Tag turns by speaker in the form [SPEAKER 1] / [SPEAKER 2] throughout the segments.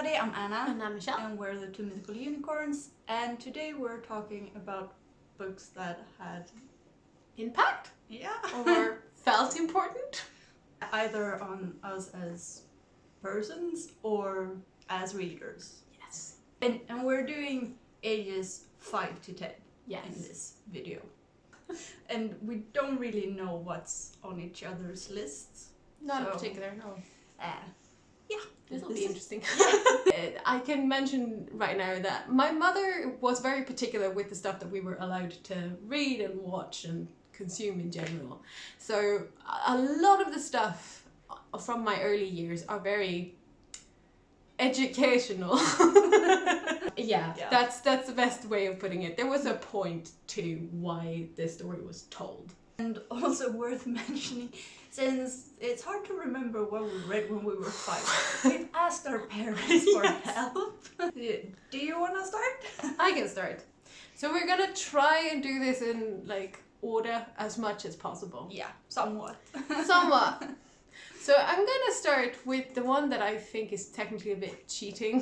[SPEAKER 1] everybody, I'm Anna.
[SPEAKER 2] And I'm Michelle.
[SPEAKER 1] And we're the two mythical unicorns. And today we're talking about books that had
[SPEAKER 2] Impact?
[SPEAKER 1] Yeah.
[SPEAKER 2] Or felt important?
[SPEAKER 1] Either on us as persons or as readers.
[SPEAKER 2] Yes.
[SPEAKER 1] And we're doing ages 5 to 10
[SPEAKER 2] Yes.
[SPEAKER 1] in this video. And we don't really know what's on each other's lists.
[SPEAKER 2] Not in
[SPEAKER 1] So,
[SPEAKER 2] particular, no.
[SPEAKER 1] Yeah.
[SPEAKER 2] This will be interesting. I can mention right now that my mother was very particular with the stuff that we were allowed to read and watch and consume in general. So a lot of the stuff from my early years are very educational. Yeah, that's the best way of putting it. There was a point to why this story was told.
[SPEAKER 1] And also worth mentioning, since it's hard to remember what we read when we were 5, we've asked our parents for help. Do you want to start?
[SPEAKER 2] I can start. So we're gonna try and do this in order as much as possible.
[SPEAKER 1] Yeah, somewhat.
[SPEAKER 2] Somewhat. So I'm gonna start with the one that I think is technically a bit cheating.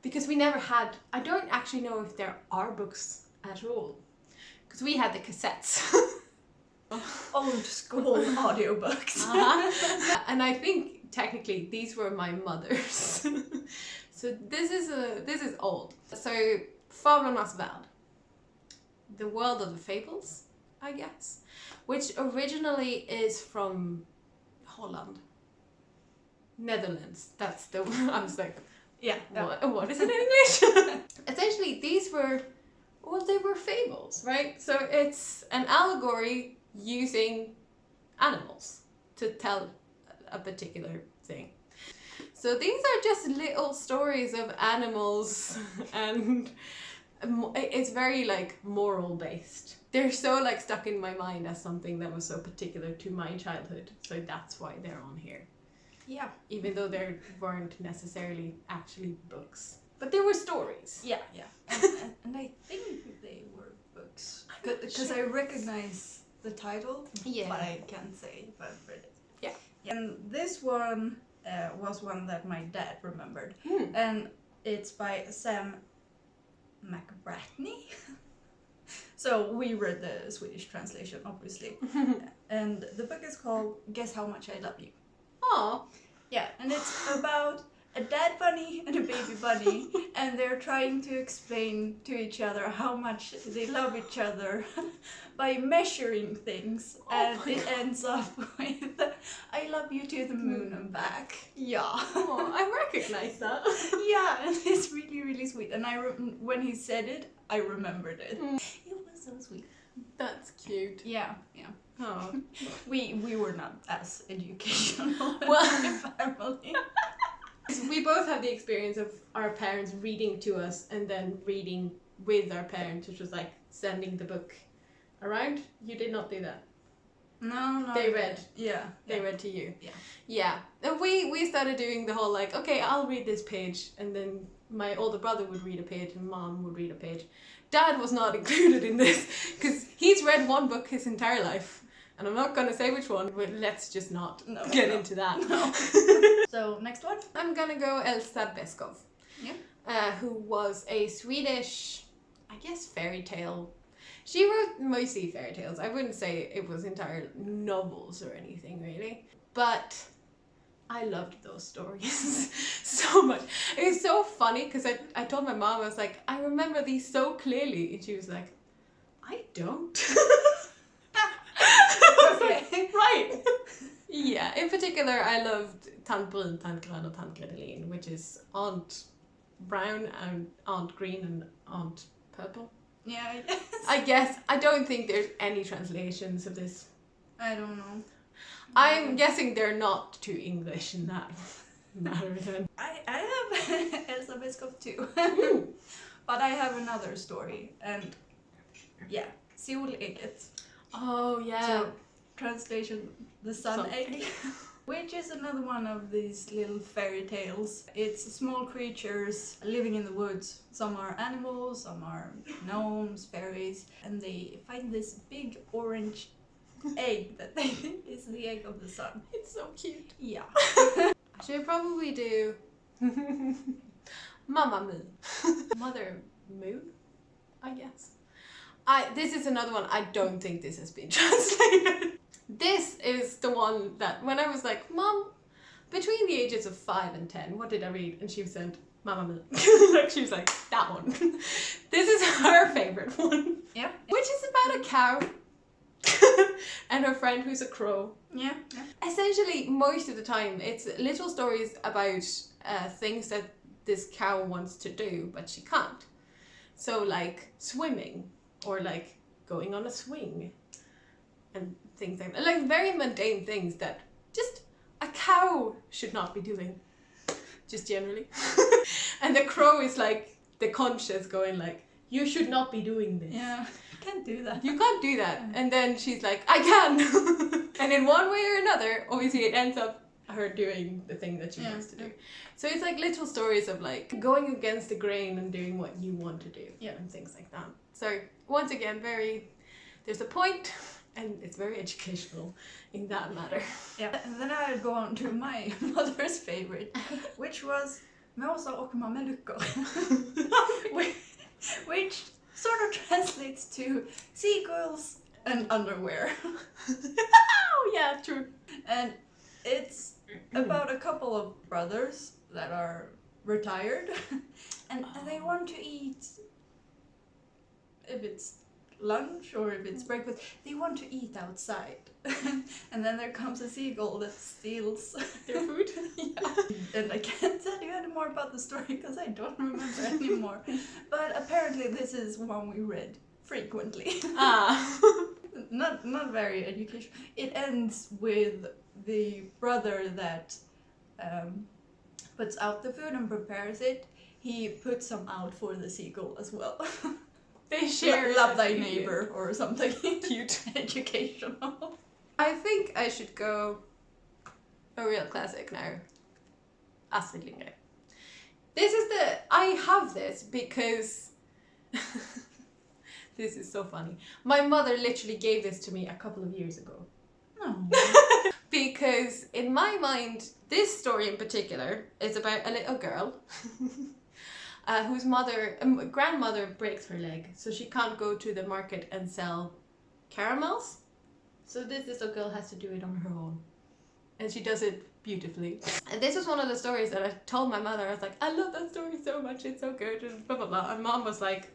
[SPEAKER 2] Because we never had, I don't actually know if there are books at all. Because we had the cassettes.
[SPEAKER 1] Old school audiobooks.
[SPEAKER 2] And I think technically these were my mother's. So this is old. So Fablernas Värld, the world of the fables, I guess, which originally is from Holland, Netherlands. That's the I was like,
[SPEAKER 1] yeah.
[SPEAKER 2] What is it in English? Essentially, these were, well, they were fables, right? So it's an allegory using animals to tell a particular thing. So these are just little stories of animals, and it's very moral based. They're so stuck in my mind as something that was so particular to my childhood. So that's why they're on here.
[SPEAKER 1] Yeah.
[SPEAKER 2] Even though there weren't necessarily actually books. But there were stories.
[SPEAKER 1] Yeah. And I think they were books. Because I recognize the title, but I can't say if I've read it.
[SPEAKER 2] Yeah.
[SPEAKER 1] And this one was one that my dad remembered. And it's by Sam McBratney. So we read the Swedish translation, obviously. And the book is called Guess How Much I Love You.
[SPEAKER 2] Aww.
[SPEAKER 1] Yeah, and it's about a dad bunny and a baby bunny, and they're trying to explain to each other how much they love each other by measuring things, and it ends up with "I love you to the moon and back." Yeah.
[SPEAKER 2] Oh, I recognize that.
[SPEAKER 1] Yeah, and it's really, really sweet. And when he said it, I remembered it. It was so sweet.
[SPEAKER 2] That's cute.
[SPEAKER 1] Yeah.
[SPEAKER 2] Oh.
[SPEAKER 1] We were not as educational
[SPEAKER 2] Well,
[SPEAKER 1] as my family.
[SPEAKER 2] We both have the experience of our parents reading to us and then reading with our parents, which was sending the book around. You did not do that.
[SPEAKER 1] No.
[SPEAKER 2] They read.
[SPEAKER 1] Yeah.
[SPEAKER 2] They read to you.
[SPEAKER 1] Yeah.
[SPEAKER 2] Yeah. And we started doing the whole okay, I'll read this page, and then my older brother would read a page and mom would read a page. Dad was not included in this because he's read one book his entire life. And I'm not going to say which one, but let's just not get into that.
[SPEAKER 1] No. So, next one?
[SPEAKER 2] I'm going to go Elsa Beskow.
[SPEAKER 1] Yeah.
[SPEAKER 2] Who was a Swedish, I guess, fairy tale. She wrote mostly fairy tales. I wouldn't say it was entire novels or anything, really. But I loved those stories so much. It was so funny because I told my mom, I was like, I remember these so clearly. And she was like, I don't.
[SPEAKER 1] Okay.
[SPEAKER 2] Right. Yeah, in particular I loved Tant Brun, Tant Grön och Tant Gredelin, which is Aunt Brown and Aunt Green and Aunt Purple.
[SPEAKER 1] Yeah,
[SPEAKER 2] I guess. I don't think there's any translations of this.
[SPEAKER 1] I don't know.
[SPEAKER 2] I'm guessing they're not too English in that matter then.
[SPEAKER 1] I have Elsa Beskow too. But I have another story, and yeah, Soleget.
[SPEAKER 2] Oh yeah.
[SPEAKER 1] So, translation, the sun egg. Which is another one of these little fairy tales. It's small creatures living in the woods. Some are animals, some are gnomes, fairies, and they find this big orange egg that they think is the egg of the sun.
[SPEAKER 2] It's so cute.
[SPEAKER 1] Yeah.
[SPEAKER 2] I should probably do Mama Moo. Mother Moo, I guess. This is another one, I don't think this has been translated. This is the one that when I was like, Mom, between the ages of 5 and 10, what did I read? And she said, Mama Moo. Like she was like, that one. This is her favorite one.
[SPEAKER 1] Yeah.
[SPEAKER 2] Which is about a cow and her friend who's a crow.
[SPEAKER 1] Yeah.
[SPEAKER 2] Essentially, most of the time, it's little stories about things that this cow wants to do, but she can't. So like swimming, or like going on a swing, and things like that. Like very mundane things that just a cow should not be doing, just generally. And the crow is like the conscience going like, you should not be doing this.
[SPEAKER 1] Yeah, you can't do that.
[SPEAKER 2] You can't do that. And then she's like, I can. And in one way or another, obviously it ends up her doing the thing that she wants to do. So it's like little stories of like going against the grain and doing what you want to do.
[SPEAKER 1] Yeah.
[SPEAKER 2] And things like that. So once again, there's a point, and it's very educational in that matter.
[SPEAKER 1] Yeah. And then I'll go on to my mother's favorite, which was Måsar och mameluckor. Which sort of translates to seagulls and underwear.
[SPEAKER 2] Oh yeah, true.
[SPEAKER 1] And it's about a couple of brothers that are retired and they want to eat, if it's lunch or if it's breakfast, they want to eat outside. And then there comes a seagull that steals
[SPEAKER 2] Their food.
[SPEAKER 1] Yeah. And I can't tell you any more about the story because I don't remember anymore. But apparently this is one we read frequently. Not very educational. It ends with the brother that puts out the food and prepares it. He puts some out for the seagull as well.
[SPEAKER 2] They share.
[SPEAKER 1] Love thy neighbor or something.
[SPEAKER 2] Cute.
[SPEAKER 1] Educational.
[SPEAKER 2] I think I should go a real classic now. Astrid Lindgren. I have this because this is so funny. My mother literally gave this to me a couple of years ago.
[SPEAKER 1] Oh.
[SPEAKER 2] Because in my mind, this story in particular is about a little girl whose grandmother breaks her leg, so she can't go to the market and sell caramels. So this little girl has to do it on her own. And she does it beautifully. And this was one of the stories that I told my mother. I was like, I love that story so much, it's so good, and blah blah blah. And Mom was like,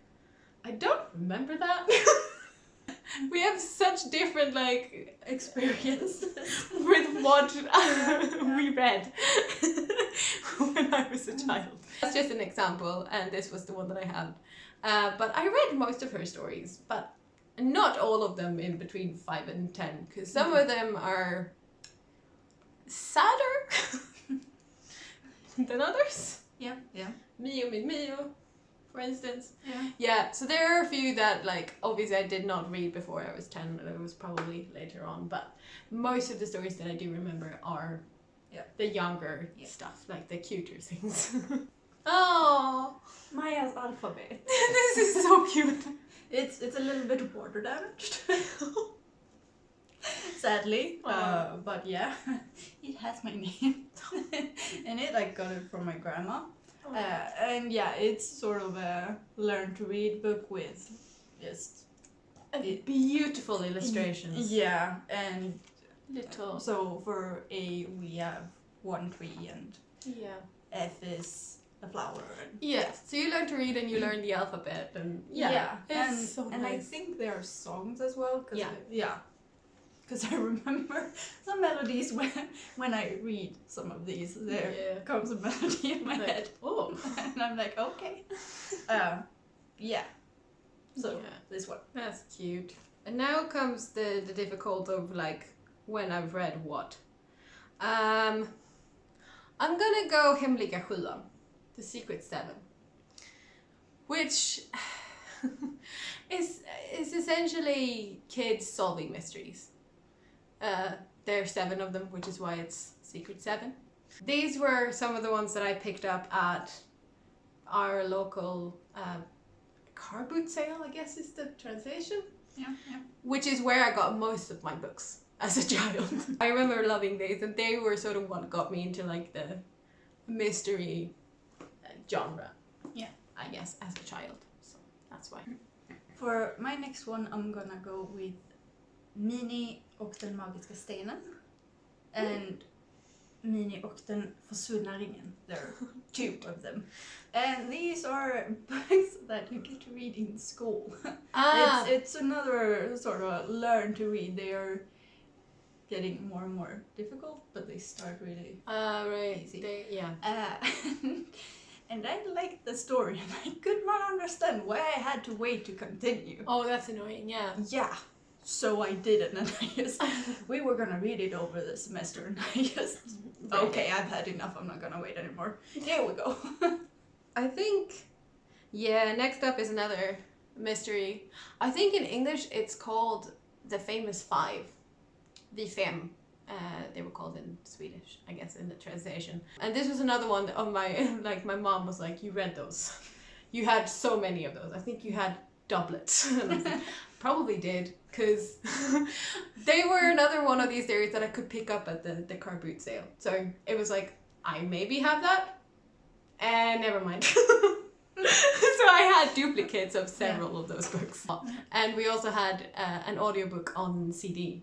[SPEAKER 2] I don't remember that. We have such different like experiences with what we read when I was a child. That's just an example, and this was the one that I had. But I read most of her stories, but not all of them in between 5 and 10, because some of them are sadder than others.
[SPEAKER 1] Yeah, yeah.
[SPEAKER 2] Mio min Mio, for instance.
[SPEAKER 1] Yeah.
[SPEAKER 2] Yeah, so there are a few that, like, obviously I did not read before I was 10, and it was probably later on, but most of the stories that I do remember are the younger stuff, like the cuter things. Oh,
[SPEAKER 1] Maya's alphabet.
[SPEAKER 2] This is so cute.
[SPEAKER 1] It's a little bit water damaged. Sadly. But yeah, it has my name. And I got it from my grandma. And yeah, it's sort of a learn to read book with just
[SPEAKER 2] beautiful illustrations.
[SPEAKER 1] Yeah, and
[SPEAKER 2] little.
[SPEAKER 1] So for A we have 1 tree, and F is a flower. And
[SPEAKER 2] yes, so you learn to read and you learn the alphabet, and it's so nice.
[SPEAKER 1] And I think there are songs as well. Because I remember some melodies when I read some of these. There comes a melody in my head.
[SPEAKER 2] Oh.
[SPEAKER 1] And I'm like, okay. So this one.
[SPEAKER 2] That's cute. And now comes the difficult of like when I've read what. I'm gonna go Hemliga 7, The Secret 7. Which is essentially kids solving mysteries. There are 7 of them, which is why it's Secret 7. These were some of the ones that I picked up at our local car boot sale, I guess is the translation.
[SPEAKER 1] Yeah.
[SPEAKER 2] Which is where I got most of my books as a child. I remember loving these, and they were sort of what got me into like the mystery genre.
[SPEAKER 1] Yeah.
[SPEAKER 2] I guess, as a child. So that's why.
[SPEAKER 1] For my next one, I'm gonna go with Mini och den magiska stenen. And Mini och den försvunna ringen. There are two of them. And these are books that you get to read in school. It's another sort of learn to read. They are getting more and more difficult, but they start really easy. And I liked the story, and I could not understand why I had to wait to continue.
[SPEAKER 2] Oh, that's annoying, yeah.
[SPEAKER 1] Yeah. So I didn't, and we were gonna read it over the semester, and I just, okay, I've had enough, I'm not gonna wait anymore. Here we go.
[SPEAKER 2] I think, next up is another mystery. I think in English it's called The Famous Five. The Fem. They were called in Swedish, I guess, in the translation. And this was another one of my, my mom was like, you read those. You had so many of those. I think you had doublets. And I was like, probably did, because they were another one of these series that I could pick up at the car boot sale. So it was like, I maybe have that, and never mind. So I had duplicates of several of those books. And we also had an audiobook on CD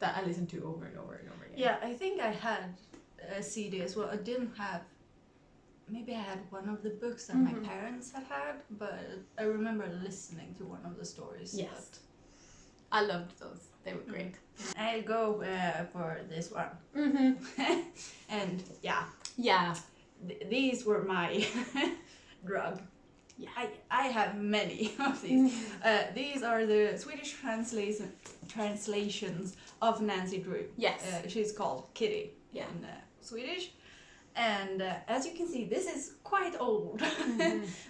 [SPEAKER 2] that I listened to over and over and over again.
[SPEAKER 1] Yeah, I think I had a CD as well. I didn't have, maybe I had one of the books that my parents had, but I remember listening to one of the stories.
[SPEAKER 2] Yes.
[SPEAKER 1] But
[SPEAKER 2] I loved those. They were great.
[SPEAKER 1] I'll go for this one. And
[SPEAKER 2] yeah,
[SPEAKER 1] these were my drug. Yeah, I have many of these. These are the Swedish translations of Nancy Drew.
[SPEAKER 2] Yes.
[SPEAKER 1] She's called Kitty in Swedish. And as you can see, this is quite old.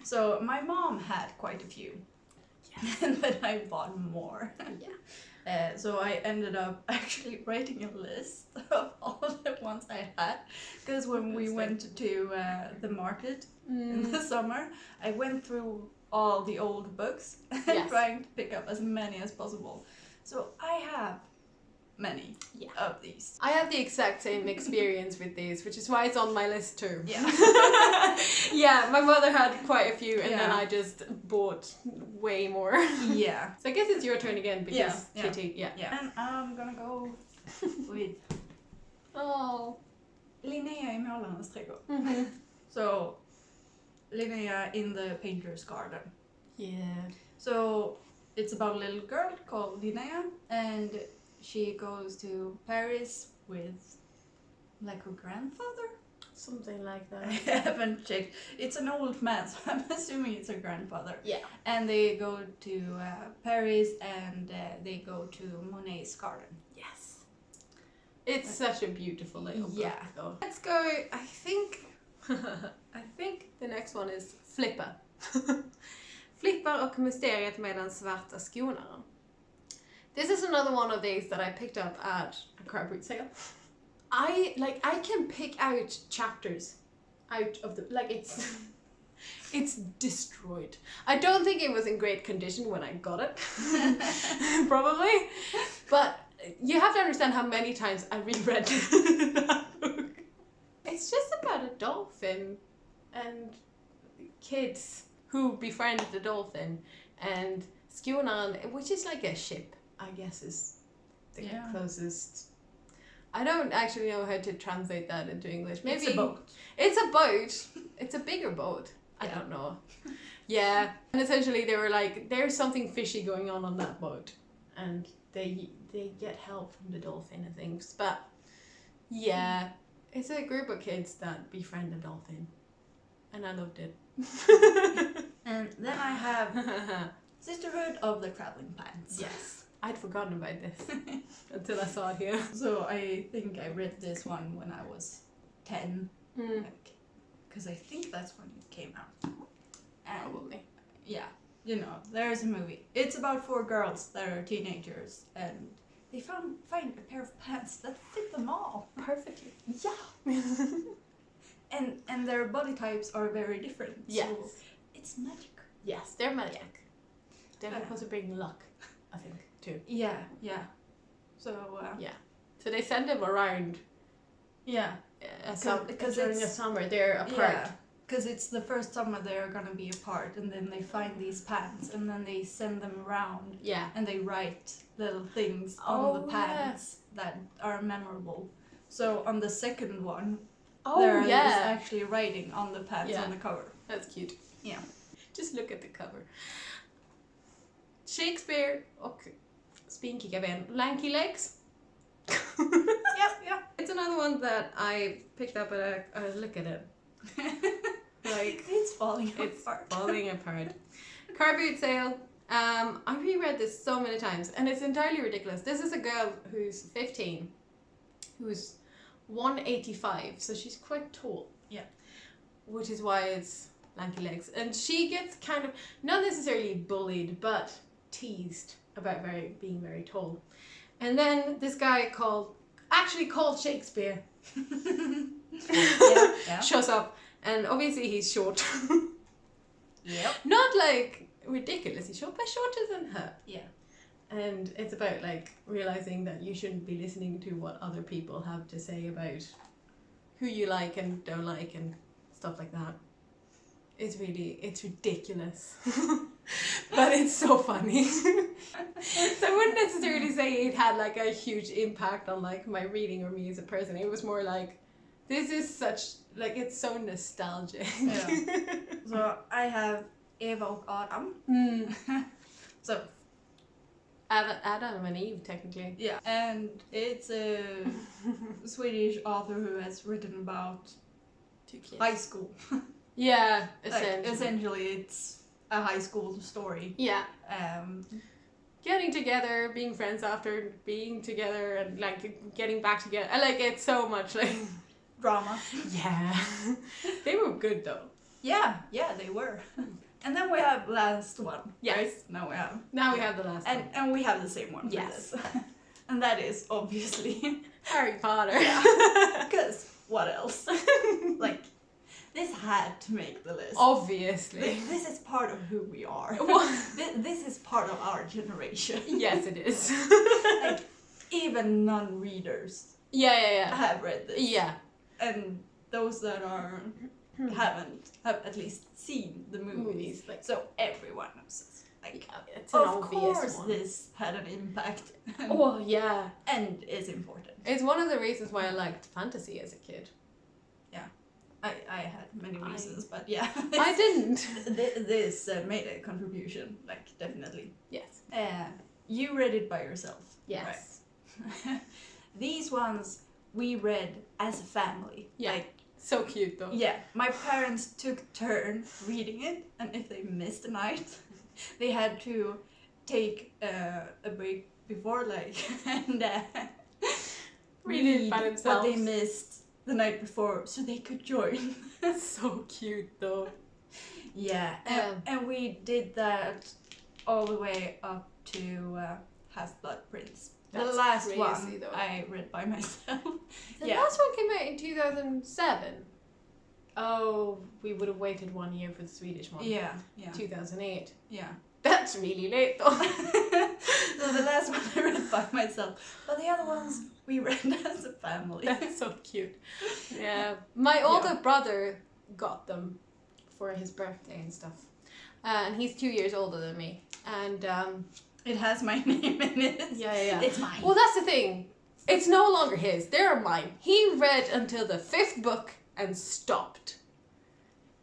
[SPEAKER 1] So my mom had quite a few. And then I bought more. So I ended up actually writing a list of all the ones I had. Because when we went to the market in the summer, I went through all the old books trying to pick up as many as possible. So I have many of these.
[SPEAKER 2] I have the exact same experience with these, which is why it's on my list too. My mother had quite a few, and then I just bought way more. So I guess it's your turn again, because Kitty,
[SPEAKER 1] And I'm gonna go with Linnea i Målarens trädgård. So Linnea in the painter's garden. So it's about a little girl called Linnea, and she goes to Paris with her grandfather?
[SPEAKER 2] Something like that.
[SPEAKER 1] I haven't checked. It's an old man, so I'm assuming it's her grandfather.
[SPEAKER 2] Yeah.
[SPEAKER 1] And they go to Paris, and they go to Monet's garden.
[SPEAKER 2] Yes. It's such a beautiful little book, though. Let's go, I think the next one is Flipper. Flipper och mysteriet med den svarta skonaren. This is another one of these that I picked up at a car boot sale. I can pick out chapters out of the, it's destroyed. I don't think it was in great condition when I got it, probably, but you have to understand how many times I reread that book. It's just about a dolphin and kids who befriend the dolphin, and skonaren, which is like a ship, I guess is the closest. I don't actually know how to translate that into English. Maybe
[SPEAKER 1] it's a boat.
[SPEAKER 2] It's a boat. It's a bigger boat. I don't know. Yeah, and essentially they were like, there's something fishy going on that boat, and they get help from the dolphin and things. But yeah, it's a group of kids that befriend a dolphin, and I loved it.
[SPEAKER 1] And then I have Sisterhood of the Traveling Pants.
[SPEAKER 2] Yes. I'd forgotten about this until I saw it here.
[SPEAKER 1] So I think I read this one when I was 10. Because I think that's when it came out. And
[SPEAKER 2] probably.
[SPEAKER 1] Yeah, there's a movie. It's about 4 girls that are teenagers, and they find a pair of pants that fit them all.
[SPEAKER 2] Perfectly.
[SPEAKER 1] Yeah. and their body types are very different.
[SPEAKER 2] Yes.
[SPEAKER 1] So it's magic.
[SPEAKER 2] Yes, they're magic. They're supposed to bring luck, I think, too.
[SPEAKER 1] Yeah. So
[SPEAKER 2] So they send them around.
[SPEAKER 1] Yeah.
[SPEAKER 2] Because during the summer they're apart.
[SPEAKER 1] Because it's the first summer they're gonna be apart, and then they find these pants, and then they send them around,
[SPEAKER 2] Yeah.
[SPEAKER 1] and they write little things on the pants that are memorable. So on the second one, there is actually writing on the pants on the cover.
[SPEAKER 2] That's cute.
[SPEAKER 1] Yeah.
[SPEAKER 2] Just look at the cover. Shakespeare och spinkiga ben. Lanky legs.
[SPEAKER 1] Yep.
[SPEAKER 2] It's another one that I picked up at a look at it. Like
[SPEAKER 1] it's falling apart.
[SPEAKER 2] It's falling apart. Car boot sale. I reread this so many times, and it's entirely ridiculous. This is a girl who's 15, who's 185, so she's quite tall.
[SPEAKER 1] Yeah.
[SPEAKER 2] Which is why it's lanky legs. And she gets kind of, not necessarily bullied, but teased about being very tall. And then this guy called Shakespeare shows up, and obviously he's short.
[SPEAKER 1] Yep.
[SPEAKER 2] Not like ridiculously short, but shorter than her.
[SPEAKER 1] Yeah.
[SPEAKER 2] And it's about like realizing that you shouldn't be listening to what other people have to say about who you like and don't like and stuff like that. It's ridiculous. But it's so funny. So I wouldn't necessarily say it had like a huge impact on like my reading or me as a person. It was more like, this is such, like, it's so nostalgic.
[SPEAKER 1] Yeah. So I have Eva och Adam. So
[SPEAKER 2] Adam and Eve, technically.
[SPEAKER 1] Yeah, and it's a Swedish author who has written about
[SPEAKER 2] 2 kids.
[SPEAKER 1] high school.
[SPEAKER 2] Yeah,
[SPEAKER 1] essentially it's a high school story.
[SPEAKER 2] Yeah.
[SPEAKER 1] Getting
[SPEAKER 2] together, being friends after being together, and like getting back together. I like it so much, like
[SPEAKER 1] drama.
[SPEAKER 2] Yeah. They were good though.
[SPEAKER 1] Yeah, they were. And then we have last one.
[SPEAKER 2] Yes.
[SPEAKER 1] Right? Now we have
[SPEAKER 2] the last one.
[SPEAKER 1] And we have the same one for
[SPEAKER 2] yes.
[SPEAKER 1] this. And that is obviously
[SPEAKER 2] Harry Potter.
[SPEAKER 1] Because what else? Like, this had to make the list.
[SPEAKER 2] Obviously.
[SPEAKER 1] This is part of who we are. This is part of our generation.
[SPEAKER 2] Yes, it is.
[SPEAKER 1] Like, even non-readers
[SPEAKER 2] yeah.
[SPEAKER 1] have read this.
[SPEAKER 2] Yeah.
[SPEAKER 1] And those that haven't have at least seen the movies.
[SPEAKER 2] Like,
[SPEAKER 1] so everyone knows this. Like,
[SPEAKER 2] it's an
[SPEAKER 1] of
[SPEAKER 2] obvious
[SPEAKER 1] course
[SPEAKER 2] one.
[SPEAKER 1] this had an impact.
[SPEAKER 2] Oh, yeah.
[SPEAKER 1] And is important.
[SPEAKER 2] It's one of the reasons why I liked fantasy as a kid.
[SPEAKER 1] I had many reasons, but yeah.
[SPEAKER 2] I didn't.
[SPEAKER 1] This made a contribution, like, definitely.
[SPEAKER 2] Yes.
[SPEAKER 1] You read it by yourself.
[SPEAKER 2] Yes.
[SPEAKER 1] Right? These ones we read as a family.
[SPEAKER 2] Yeah.
[SPEAKER 1] Like,
[SPEAKER 2] so cute though.
[SPEAKER 1] Yeah. My parents took turn reading it, and if they missed a night, they had to take a break before, like, and
[SPEAKER 2] read it by themselves.
[SPEAKER 1] What they missed the night before, so they could join.
[SPEAKER 2] So cute though.
[SPEAKER 1] Yeah, and we did that all the way up to Half-Blood Prince.
[SPEAKER 2] That's
[SPEAKER 1] the last
[SPEAKER 2] crazy,
[SPEAKER 1] one
[SPEAKER 2] though.
[SPEAKER 1] I read by myself.
[SPEAKER 2] The last one came out in 2007. Oh, we would have waited 1 year for the Swedish one.
[SPEAKER 1] Yeah.
[SPEAKER 2] 2008.
[SPEAKER 1] Yeah.
[SPEAKER 2] That's really late though.
[SPEAKER 1] So the last one I read by myself, but the other ones we read as a family.
[SPEAKER 2] That's so cute. Yeah, my older brother got them for his birthday and stuff, and he's 2 years older than me, and
[SPEAKER 1] it has my name in it.
[SPEAKER 2] Yeah.
[SPEAKER 1] It's mine.
[SPEAKER 2] Well, that's the thing. It's no longer his. They're mine. He read until the 5th book and stopped.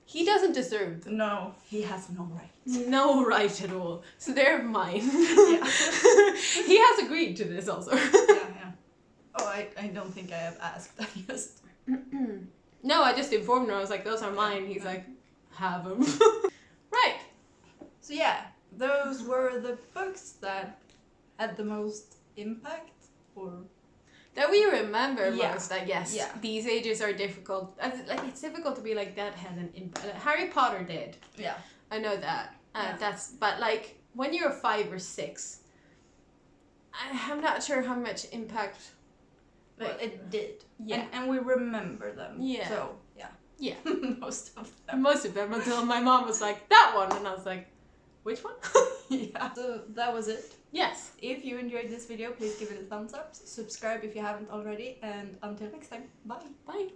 [SPEAKER 2] He doesn't deserve them.
[SPEAKER 1] No, he has no right.
[SPEAKER 2] No right at all. So they're mine.
[SPEAKER 1] Yeah.
[SPEAKER 2] He has agreed to this also.
[SPEAKER 1] Yeah. Oh, I don't think I have asked. I just...
[SPEAKER 2] No, I just informed him. I was like, those are mine. He's like, have them. Right.
[SPEAKER 1] So yeah, those were the books that had the most impact, or...
[SPEAKER 2] That we remember
[SPEAKER 1] Yeah.
[SPEAKER 2] most, I guess.
[SPEAKER 1] Yeah.
[SPEAKER 2] These ages are difficult. Like, it's difficult to be like, that had an impact. Harry Potter did.
[SPEAKER 1] Yeah.
[SPEAKER 2] I know that.
[SPEAKER 1] Yeah.
[SPEAKER 2] But like, when you're 5 or 6, I'm not sure how much impact. Like,
[SPEAKER 1] Well, it did.
[SPEAKER 2] Yeah.
[SPEAKER 1] And we remember them.
[SPEAKER 2] Yeah.
[SPEAKER 1] So, yeah.
[SPEAKER 2] Yeah.
[SPEAKER 1] Most of them.
[SPEAKER 2] Most of them, until my mom was like, that one, and I was like, which one?
[SPEAKER 1] Yeah. So that was it.
[SPEAKER 2] Yes.
[SPEAKER 1] If you enjoyed this video, please give it a thumbs up. Subscribe if you haven't already. And until next time, bye.
[SPEAKER 2] Bye.